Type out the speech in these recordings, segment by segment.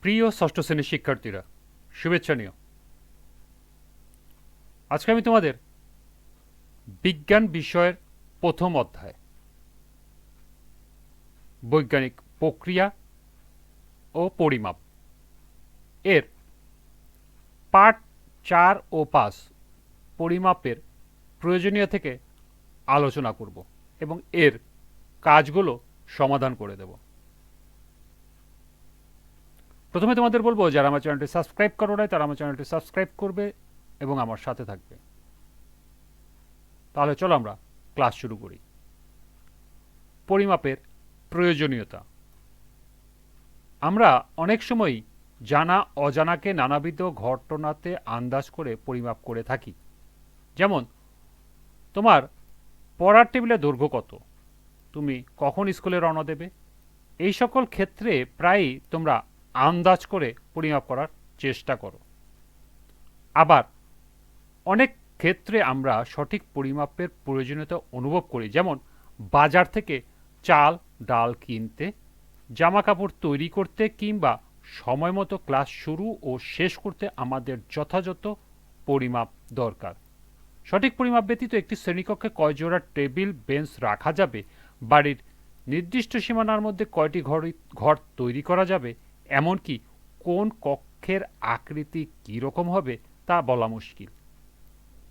প্রিয় ষষ্ঠ শ্রেণীর শিক্ষার্থীরা, শুভেচ্ছা নিও। আজকে আমি তোমাদের বিজ্ঞান বিষয়ের প্রথম অধ্যায় বৈজ্ঞানিক প্রক্রিয়া ও পরিমাপ এর পার্ট 4 ও 5 পরিমাপের প্রয়োজনীয় থেকে আলোচনা করব এবং এর কাজগুলো সমাধান করে দেব। প্রথমে তোমাদের বলবো, যারা আমার চ্যানেলটি সাবস্ক্রাইব করো নাই তারা আমার চ্যানেলটি সাবস্ক্রাইব করবে এবং আমার সাথে থাকবে। তাহলে চলো আমরা ক্লাস শুরু করি। পরিমাপের প্রয়োজনীয়তা। আমরা অনেক সময়ই জানা অজানাকে নানাবিধ ঘটনাতে আন্দাজ করে পরিমাপ করে থাকি। যেমন, তোমার পড়ার টেবিলে দৈর্ঘ্য কত, তুমি কখন স্কুলে রওনা দেবে, এই সকল ক্ষেত্রে প্রায়ই তোমরা আন্দাজ করে পরিমাপ করার চেষ্টা করো। আবার অনেক ক্ষেত্রে আমরা সঠিক পরিমাপের প্রয়োজনীয়তা অনুভব করি, যেমন বাজার থেকে চাল ডাল কিনতে, জামা কাপড় তৈরি করতে কিংবা সময় মতো ক্লাস শুরু ও শেষ করতে আমাদের যথাযথ পরিমাপ দরকার। সঠিক পরিমাপ ব্যতীত একটি শ্রেণীকক্ষে কয় জোড়া টেবিল বেঞ্চ রাখা যাবে, বাড়ির নির্দিষ্ট সীমানার মধ্যে কয়টি ঘর তৈরি করা যাবে, এমনকি কোন কক্ষের আকৃতি কীরকম হবে তা বলা মুশকিল।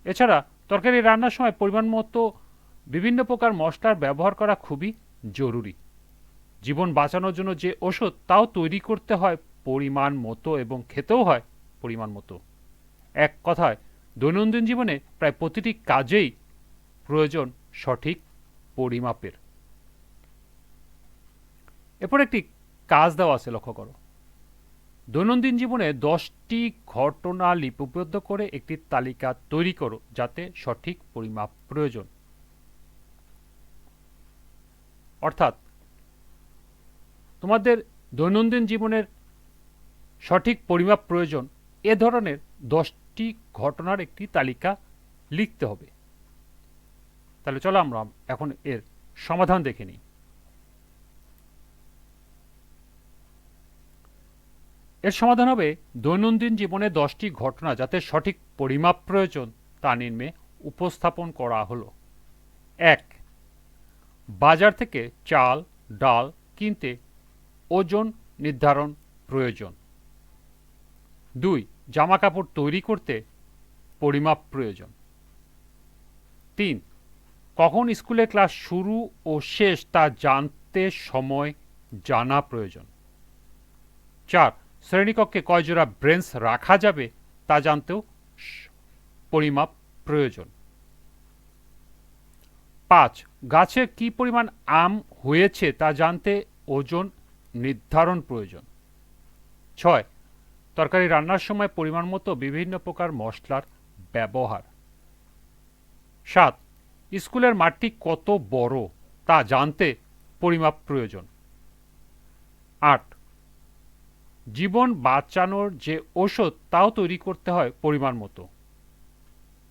এছাড়া তরকারি রান্নার সময় পরিমাণ মতো বিভিন্ন প্রকার মশলার ব্যবহার করা খুবই জরুরি। জীবন বাঁচানোর জন্য যে ওষুধ তাও তৈরি করতে হয় পরিমাণ মতো এবং খেতেও হয় পরিমাণ মতো। এক কথায় দৈনন্দিন জীবনে প্রায় প্রতিটি কাজেই প্রয়োজন সঠিক পরিমাপের। এরপর একটি কাজ দেওয়া আছে, লক্ষ্য করো। দৈনন্দিন জীবনে 10টি ঘটনা লিপিবদ্ধ করে একটি তালিকা তৈরি করো যাতে সঠিক পরিমাপ প্রয়োজন। অর্থাৎ তোমাদের দৈনন্দিন জীবনের সঠিক পরিমাপ প্রয়োজন এ ধরনের 10টি ঘটনার একটি তালিকা লিখতে হবে। তাহলে চলো আমরা এখন এর সমাধান দেখে নিই। এর সমাধান হবে, দৈনন্দিন জীবনে 10টি ঘটনা যাতে সঠিক পরিমাপ প্রয়োজন তা নিম্নে উপস্থাপন করা হলো। 1. বাজার থেকে চাল ডাল কিনতে ওজন নির্ধারণ প্রয়োজন। 2. জামা কাপড় তৈরি করতে পরিমাপ প্রয়োজন। 3. কখন স্কুলে ক্লাস শুরু ও শেষ তা জানতে সময় জানা প্রয়োজন। 4. শ্রেণীকক্ষে কয় জোড়া বেঞ্চ রাখা যাবে তা জানতেও পরিমাপ প্রয়োজন। 5. গাছে কি পরিমাণ আম হয়েছে তা জানতে ওজন নির্ধারণ প্রয়োজন। 6. তরকারি রান্নার সময় পরিমাণ মতো বিভিন্ন প্রকার মশলার ব্যবহার। 7. স্কুলের মাঠটি কত বড় তা জানতে পরিমাপ প্রয়োজন। 8. জীবন বাঁচানোর যে ঔষধ তাও তৈরি করতে হয় পরিমাণ মতো।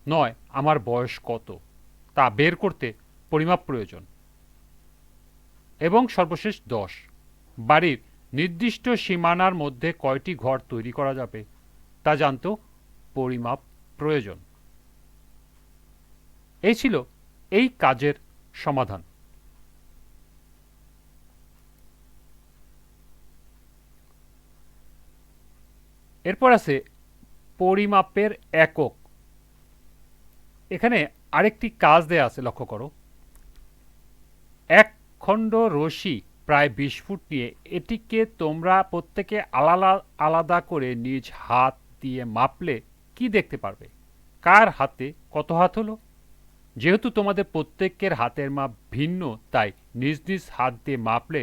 9. আমার বয়স কত তা বের করতে পরিমাপ প্রয়োজন। এবং সর্বশেষ 10. বাড়ির নির্দিষ্ট সীমানার মধ্যে কয়টি ঘর তৈরি করা যাবে তা জানতেও পরিমাপ প্রয়োজন। এই ছিল এই কাজের সমাধান। এরপর আছে পরিমাপের একক। এখানে আরেকটি কাজ দেয়া আছে, লক্ষ্য করো। এক খণ্ড রশি প্রায় 20 ফুট নিয়ে এটিকে তোমরা প্রত্যেকে আলাদা আলাদা করে নিজ হাত দিয়ে মাপলে কি দেখতে পারবে? কার হাতে কত হাত হলো? যেহেতু তোমাদের প্রত্যেকের হাতের মাপ ভিন্ন, তাই নিজ নিজ হাত দিয়ে মাপলে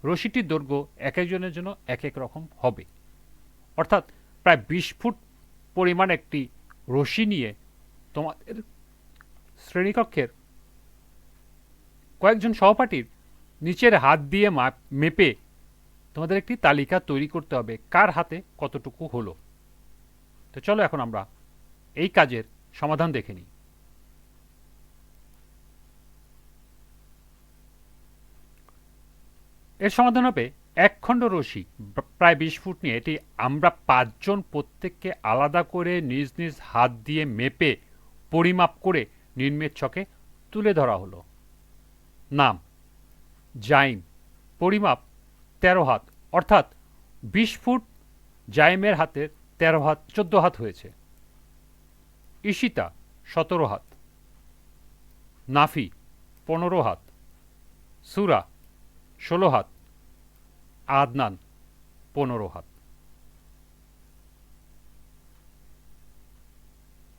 রশিটির দৈর্ঘ্য এক একজনের জন্য এক এক রকম হবে। অর্থাৎ প্রায় 20 ফুট পরিমাণ একটি রশি নিয়ে তোমাদের শ্রেণীকক্ষের কয়েকজন সহপাঠীর নিচের হাত দিয়ে মেপে তোমাদের একটি তালিকা তৈরি করতে হবে কার হাতে কতটুকু হলো। তো চলো এখন আমরা এই কাজের সমাধান দেখে নিই। এর সমাধান হবে, একখণ্ড রশি প্রায় 20 ফুট নিয়ে এটি আমরা 5 জন প্রত্যেককে আলাদা করে নিজ নিজ হাত দিয়ে মেপে পরিমাপ করে নিম্নের ছকে তুলে ধরা হলো। নাম জাইম, পরিমাপ 13 হাত, অর্থাৎ 20 ফুট জাইমের হাতের 14 হাত হয়েছে। ঈশিতা 17 হাত, নাফি 15 হাত, সুরা 16 হাত, আদনান 15 হাত।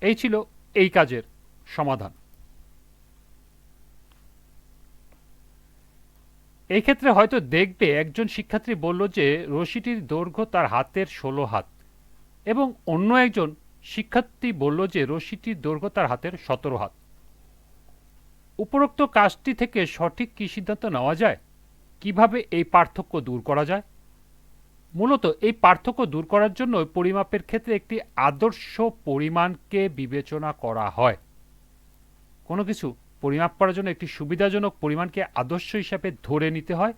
এই ছিল এই কাজের সমাধান। এই ক্ষেত্রে হয়তো দেখবে একজন শিক্ষার্থী বলল যে রশিটির দৈর্ঘ্য তার হাতের 16 হাত এবং অন্য একজন শিক্ষার্থী বলল যে রশিটির দৈর্ঘ্য তার হাতের 17 হাত। উপরোক্ত কাজটি থেকে সঠিক কি সিদ্ধান্ত নেওয়া যায়? কিভাবে এই পার্থক্য দূর করা যায়? মূলত এই পার্থক্য দূর করার জন্য পরিমাপের ক্ষেত্রে একটি আদর্শ পরিমাণকে বিবেচনা করা হয়। কোনো কিছু পরিমাপ করার জন্য একটি সুবিধাজনক পরিমাণকে আদর্শ হিসাবে ধরে নিতে হয়।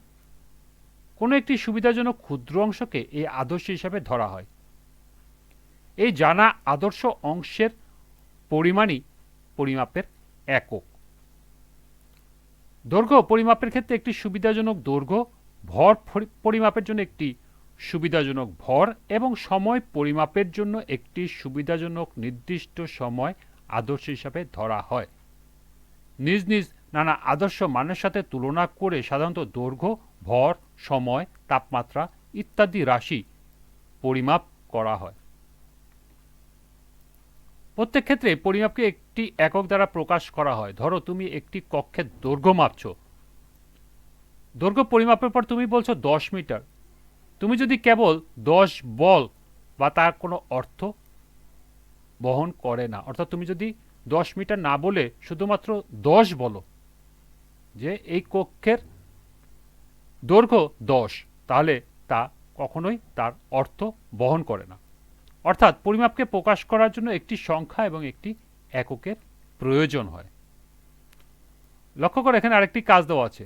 কোনো একটি সুবিধাজনক ক্ষুদ্র অংশকে এই আদর্শ হিসাবে ধরা হয়। এই জানা আদর্শ অংশের পরিমাণই পরিমাপের একক। দৈর্ঘ্য পরিমাপের ক্ষেত্রে একটি সুবিধাজনক দৈর্ঘ্য, ভর পরিমাপের জন্য একটি সুবিধাজনক ভর এবং সময় পরিমাপের জন্য একটি সুবিধাজনক নির্দিষ্ট সময় আদর্শ হিসাবে ধরা হয়। নিজ নিজ নানা আদর্শ মানের সাথে তুলনা করে সাধারণত দৈর্ঘ্য, ভর, সময়, তাপমাত্রা ইত্যাদি রাশি পরিমাপ করা হয়। প্রত্যেক ক্ষেত্রে পরিমাপকে একটি একক দ্বারা প্রকাশ করা হয়। ধরো তুমি একটি কক্ষের দৈর্ঘ্য মাপছো, দৈর্ঘ্য পরিমাপের পর তুমি বলছো 10 মিটার। তুমি যদি কেবল 10 বল বা তার কোনো অর্থ বহন করে না, অর্থাৎ তুমি যদি 10 মিটার না বলে শুধুমাত্র 10 বলো যে এই কক্ষের দৈর্ঘ্য 10, তাহলে তা কখনোই তার অর্থ বহন করে না। অর্থাৎ পরিমাপকে প্রকাশ করার জন্য একটি সংখ্যা এবং একটি এককের প্রয়োজন হয়। লক্ষ্য করে এখানে আরেকটি কাজ দেওয়া আছে।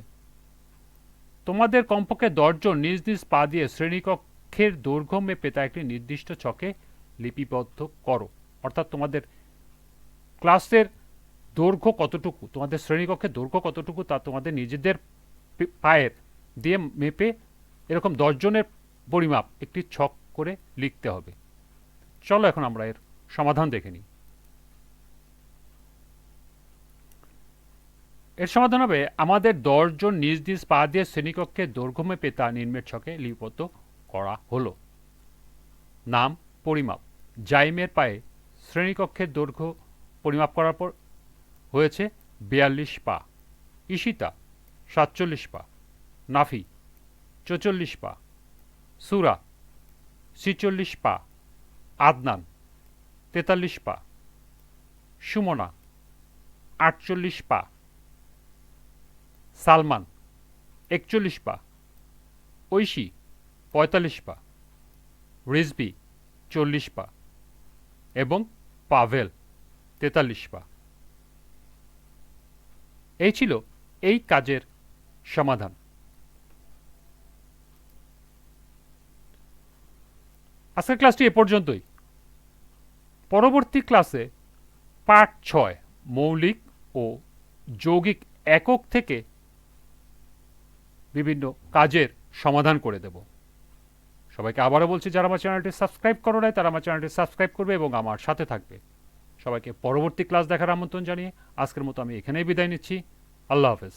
তোমাদের কমপক্ষে 10 জন নিজ নিজ পা দিয়ে শ্রেণীকক্ষের দৈর্ঘ্য মেপে তা একটি নির্দিষ্ট ছকে লিপিবদ্ধ করো। অর্থাৎ তোমাদের ক্লাসের দৈর্ঘ্য কতটুকু, তোমাদের শ্রেণীকক্ষের দৈর্ঘ্য কতটুকু তা তোমাদের নিজেদের পায়ের দিয়ে মেপে এরকম 10 জনের পরিমাপ একটি ছক করে লিখতে হবে। চলো এখন আমরা এর সমাধান দেখে নিই। এর সমাধান হবে আমাদের 10 জন নিজ নিজ পা দিয়ে শ্রেণীকক্ষের দৈর্ঘ্য মেপে তা নিম্নের ছকে লিপিবদ্ধ করা হলো। নাম পরিমাপ জাইমের পায়ে শ্রেণীকক্ষের দৈর্ঘ্য পরিমাপ করার পর হয়েছে 42 পা। ঈশিতা 47 পা, নাফি 44 পা, সুরা 46 পা, আদনান 43 পা, সুমনা 48 পা, সালমান 41 পা, ঐশী 45 পা, রিজবি 40 পা এবং পাভেল 43 পা। এই ছিল এই কাজের সমাধান। আজকের ক্লাসটি এ পর্যন্তই। পরবর্তী ক্লাসে পার্ট 6 মৌলিক ও যৌগিক একক থেকে বিভিন্ন কাজের সমাধান করে দেব। সবাইকে আবারও বলছি, যারা আমার চ্যানেলটি সাবস্ক্রাইব করো নাই তারা আমার চ্যানেলটি সাবস্ক্রাইব করবে এবং আমার সাথে থাকবে। সবাইকে পরবর্তী ক্লাস দেখার আমন্ত্রণ জানিয়ে আজকের মতো আমি এখানেই বিদায় নিচ্ছি। আল্লাহ হাফেজ।